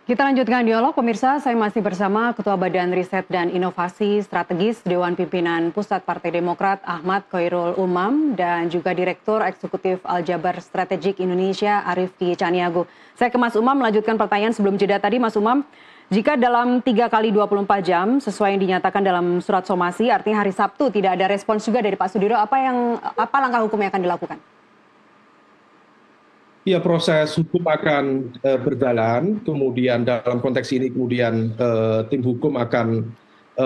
Kita lanjutkan dialog, pemirsa. Saya masih bersama Ketua Badan Riset dan Inovasi Strategis Dewan Pimpinan Pusat Partai Demokrat Ahmad Khoirul Umam dan juga Direktur Eksekutif Aljabar Strategik Indonesia Arifki Caniago. Saya ke Mas Umam melanjutkan pertanyaan sebelum jeda tadi, Mas Umam. Jika dalam 3 kali 24 jam sesuai yang dinyatakan dalam surat somasi, artinya hari Sabtu tidak ada respons juga dari Pak Sudiro, apa langkah hukum yang akan dilakukan? Ya, proses hukum akan berjalan, kemudian dalam konteks ini kemudian tim hukum akan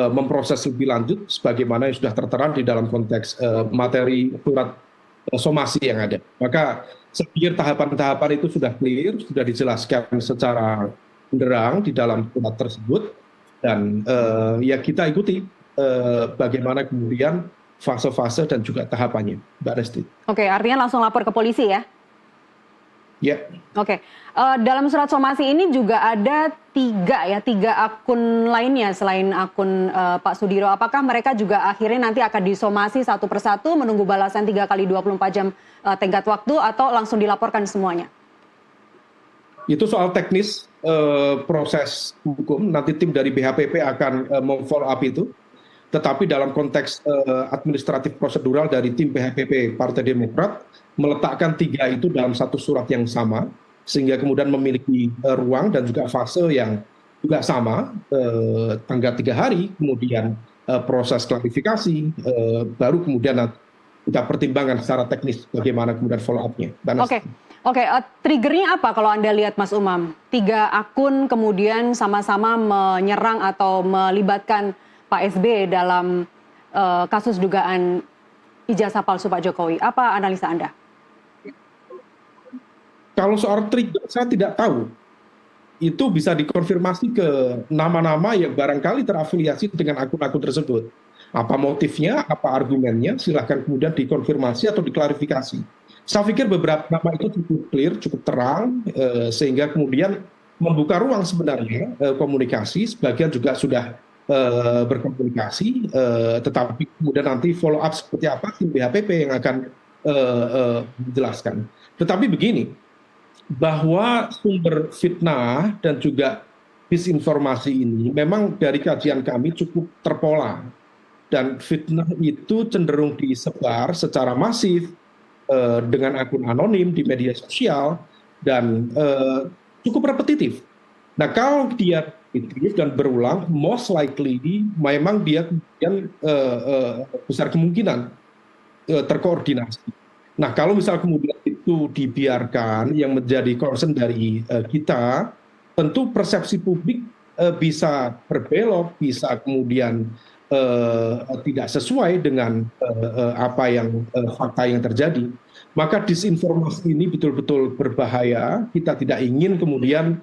memproses lebih lanjut sebagaimana yang sudah tertera di dalam konteks materi surat somasi yang ada. Maka saya pikir tahapan-tahapan itu sudah clear, sudah dijelaskan secara benderang di dalam surat tersebut, dan ya kita ikuti bagaimana kemudian fase-fase dan juga tahapannya, Mbak Resti. Oke, artinya langsung lapor ke polisi ya? Ya. Oke, dalam surat somasi ini juga ada tiga akun lainnya selain akun Pak Sudiro. Apakah mereka juga akhirnya nanti akan disomasi satu persatu menunggu balasan 3 kali 24 jam tenggat waktu atau langsung dilaporkan semuanya? Itu soal teknis proses hukum, nanti tim dari BHPP akan memfollow up itu. Tetapi dalam konteks administratif prosedural dari tim BHPP Partai Demokrat, meletakkan 3 itu dalam satu surat yang sama, sehingga kemudian memiliki ruang dan juga fase yang juga sama, tanggal 3 hari, kemudian proses klarifikasi, baru kemudian kita pertimbangkan secara teknis bagaimana kemudian follow up-nya. Oke, triggernya apa kalau Anda lihat Mas Umam? 3 akun kemudian sama-sama menyerang atau melibatkan Pak SBY dalam kasus dugaan ijazah palsu Pak Jokowi. Apa analisa Anda? Kalau soal trigger saya tidak tahu. Itu bisa dikonfirmasi ke nama-nama yang barangkali terafiliasi dengan akun-akun tersebut. Apa motifnya, apa argumennya, silahkan kemudian dikonfirmasi atau diklarifikasi. Saya pikir beberapa nama itu cukup clear, cukup terang, sehingga kemudian membuka ruang sebenarnya komunikasi, sebagian juga sudah berkomunikasi, tetapi kemudian nanti follow up seperti apa tim BHPP yang akan menjelaskan. Tetapi begini, bahwa sumber fitnah dan juga disinformasi ini memang dari kajian kami cukup terpola, dan fitnah itu cenderung disebar secara masif dengan akun anonim di media sosial dan cukup repetitif. Nah, kalau dia repetitif dan berulang, most likely memang dia kemudian besar kemungkinan terkoordinasi. Nah, kalau misal kemudian itu dibiarkan, yang menjadi concern dari kita, tentu persepsi publik bisa berbelok, bisa kemudian tidak sesuai dengan apa yang fakta yang terjadi. Maka disinformasi ini betul-betul berbahaya. Kita tidak ingin kemudian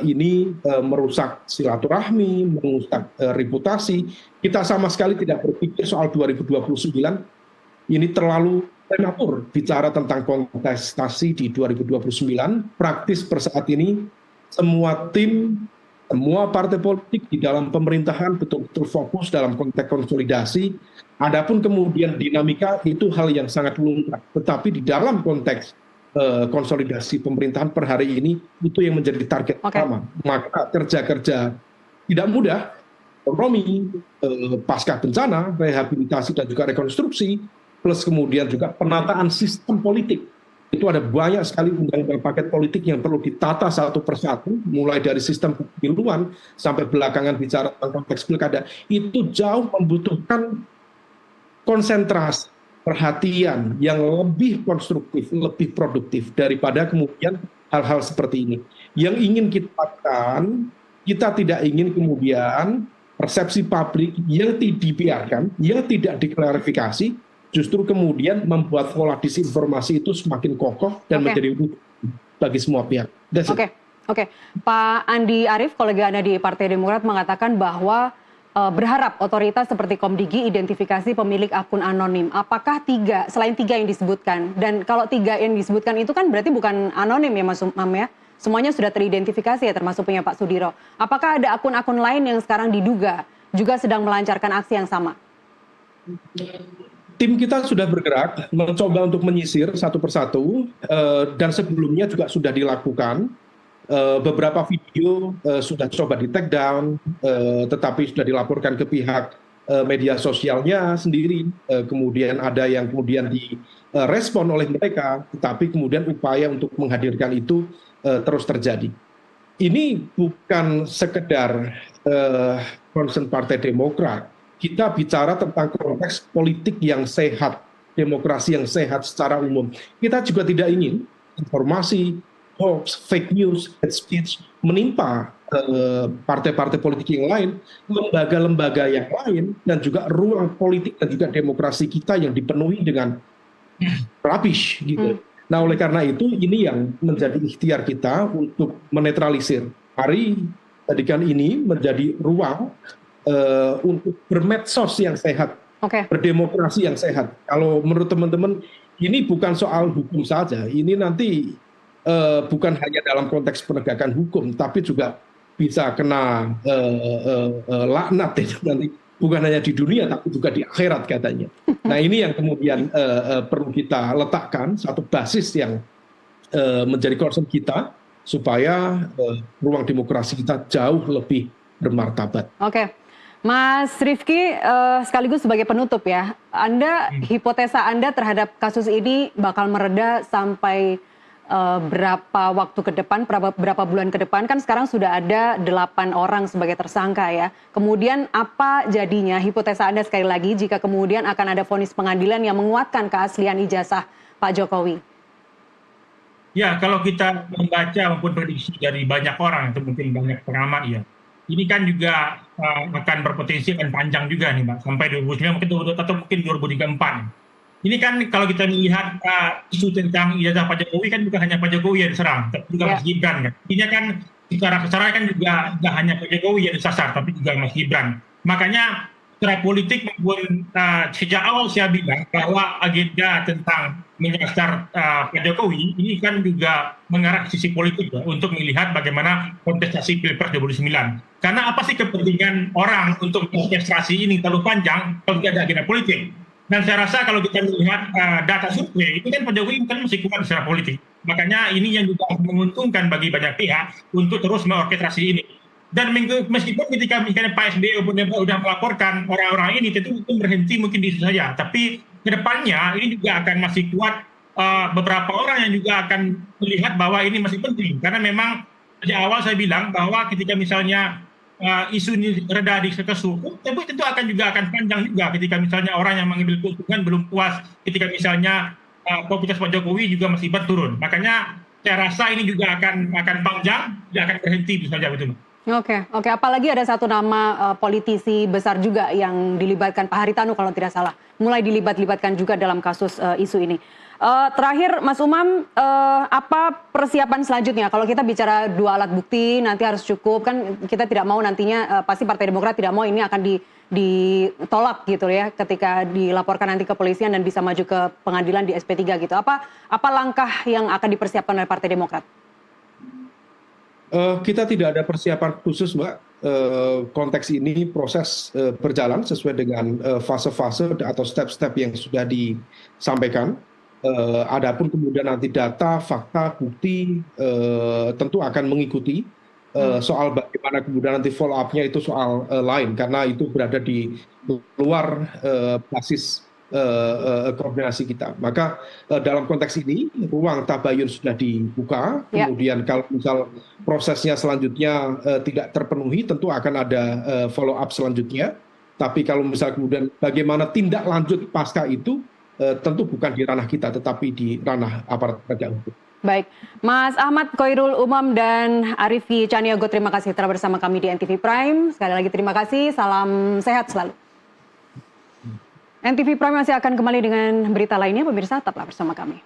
ini merusak silaturahmi, merusak reputasi. Kita sama sekali tidak berpikir soal 2029, ini terlalu prematur bicara tentang kontestasi di 2029. Praktis per saat ini semua tim, semua partai politik di dalam pemerintahan betul-betul fokus dalam konteks konsolidasi. Adapun kemudian dinamika itu hal yang sangat lumrah, tetapi di dalam konteks konsolidasi pemerintahan per hari ini itu yang menjadi target utama. Maka kerja-kerja tidak mudah, kompromi, pasca bencana, rehabilitasi dan juga rekonstruksi, plus kemudian juga penataan sistem politik. Itu ada banyak sekali undang-undang paket politik yang perlu ditata satu persatu, mulai dari sistem pemiluan sampai belakangan bicara tentang konteks pilkada. Itu jauh membutuhkan konsentrasi, perhatian yang lebih konstruktif, lebih produktif daripada kemudian hal-hal seperti ini. Yang ingin kita lakukan, kita tidak ingin kemudian persepsi publik yang dibiarkan, yang tidak diklarifikasi, justru kemudian membuat pola disinformasi itu semakin kokoh dan menjadi utuh bagi semua pihak. Oke. Pak Andi Arief, kolega Anda di Partai Demokrat, mengatakan bahwa berharap otoritas seperti Komdigi identifikasi pemilik akun anonim. Apakah selain 3 yang disebutkan? Dan kalau 3 yang disebutkan itu kan berarti bukan anonim ya Mas Umam ya? Semuanya sudah teridentifikasi ya, termasuk punya Pak Sudiro. Apakah ada akun-akun lain yang sekarang diduga juga sedang melancarkan aksi yang sama? Tim kita sudah bergerak mencoba untuk menyisir satu persatu, dan sebelumnya juga sudah dilakukan. Beberapa video sudah coba di take down, tetapi sudah dilaporkan ke pihak media sosialnya sendiri. Kemudian ada yang kemudian direspon oleh mereka, tetapi kemudian upaya untuk menghadirkan itu terus terjadi. Ini bukan sekedar concern Partai Demokrat. Kita bicara tentang konteks politik yang sehat, demokrasi yang sehat secara umum. Kita juga tidak ingin informasi, hoax, fake news, hate speech menimpa partai-partai politik yang lain, lembaga-lembaga yang lain, dan juga ruang politik dan juga demokrasi kita yang dipenuhi dengan rubbish gitu. Nah, oleh karena itu ini yang menjadi ikhtiar kita untuk menetralisir. Mari jadikan ini menjadi ruang untuk bermedsos yang sehat, berdemokrasi yang sehat. Kalau menurut teman-teman, ini bukan soal hukum saja. Ini nanti bukan hanya dalam konteks penegakan hukum, tapi juga bisa kena laknat itu nanti. Bukan hanya di dunia, tapi juga di akhirat katanya. Nah, ini yang kemudian perlu kita letakkan, satu basis yang menjadi concern kita, supaya ruang demokrasi kita jauh lebih bermartabat. Oke. Mas Rifki, sekaligus sebagai penutup ya, hipotesa Anda terhadap kasus ini bakal mereda sampai berapa waktu ke depan, berapa bulan ke depan? Kan sekarang sudah ada 8 orang sebagai tersangka ya. Kemudian apa jadinya hipotesa Anda sekali lagi jika kemudian akan ada vonis pengadilan yang menguatkan keaslian ijazah Pak Jokowi? Ya, kalau kita membaca maupun prediksi dari banyak orang, itu mungkin banyak pengamat ya, ini kan juga akan berpotensi akan panjang juga nih Mbak, sampai 2009 atau mungkin 2034. Ini kan kalau kita melihat isu tentang ijazah Pak Jokowi kan bukan hanya Pak Jokowi yang diserang, tapi juga Mas Gibran kan. Ini kan secara keseluruhan kan juga tidak hanya Pak Jokowi yang disasar, tapi juga Mas Gibran. Makanya secara politik maupun sejak awal saya bilang bahwa agenda tentang menyasar Pak Jokowi ini kan juga mengarah ke sisi politik ya, untuk melihat bagaimana kontestasi Pilpres 2009. Karena apa sih kepentingan orang untuk kontestasi ini terlalu panjang kalau tidak ada agenda politik? Dan saya rasa kalau kita melihat data survei, itu kan Pak Jokowi kan masih kuat secara politik. Makanya ini yang juga menguntungkan bagi banyak pihak untuk terus mengorkestrasi ini. Dan meskipun ketika misalnya Pak SBY sudah melaporkan orang-orang ini, tentu itu berhenti mungkin di situ saja. Tapi kedepannya ini juga akan masih kuat beberapa orang yang juga akan melihat bahwa ini masih penting. Karena memang sejak awal saya bilang bahwa ketika misalnya isu ini reda di sekitar hukum, tapi tentu juga akan panjang juga ketika misalnya orang yang mengambil keuntungan belum puas ketika misalnya popularitas Pak Jokowi juga masih berturun. Makanya saya rasa ini juga akan panjang, tidak akan berhenti bisa saja betul. Oke. Apalagi ada satu nama politisi besar juga yang dilibatkan, Pak Haritanu kalau tidak salah, mulai dilibatkan juga dalam kasus isu ini. Terakhir, Mas Umam, apa persiapan selanjutnya? Kalau kita bicara 2 alat bukti nanti harus cukup, kan kita tidak mau nantinya pasti Partai Demokrat tidak mau ini akan ditolak gitu ya, ketika dilaporkan nanti ke polisian dan bisa maju ke pengadilan di SP3 gitu. Apa langkah yang akan dipersiapkan oleh Partai Demokrat? Kita tidak ada persiapan khusus, Mbak. Konteks ini proses berjalan sesuai dengan fase-fase atau step-step yang sudah disampaikan. Adapun kemudian nanti data, fakta, bukti tentu akan mengikuti. Soal bagaimana kemudian nanti follow up-nya itu soal lain, karena itu berada di luar basis koordinasi kita. Maka dalam konteks ini ruang tabayun sudah dibuka. Kemudian kalau misal prosesnya selanjutnya tidak terpenuhi, tentu akan ada follow up selanjutnya. Tapi kalau misal kemudian bagaimana tindak lanjut pasca itu, tentu bukan di ranah kita, tetapi di ranah aparat penegak hukum. Baik, Mas Ahmad Khoirul Umam dan Arifi Caniago, terima kasih telah bersama kami di NTV Prime. Sekali lagi terima kasih, salam sehat selalu. NTV Prime masih akan kembali dengan berita lainnya, pemirsa tetaplah bersama kami.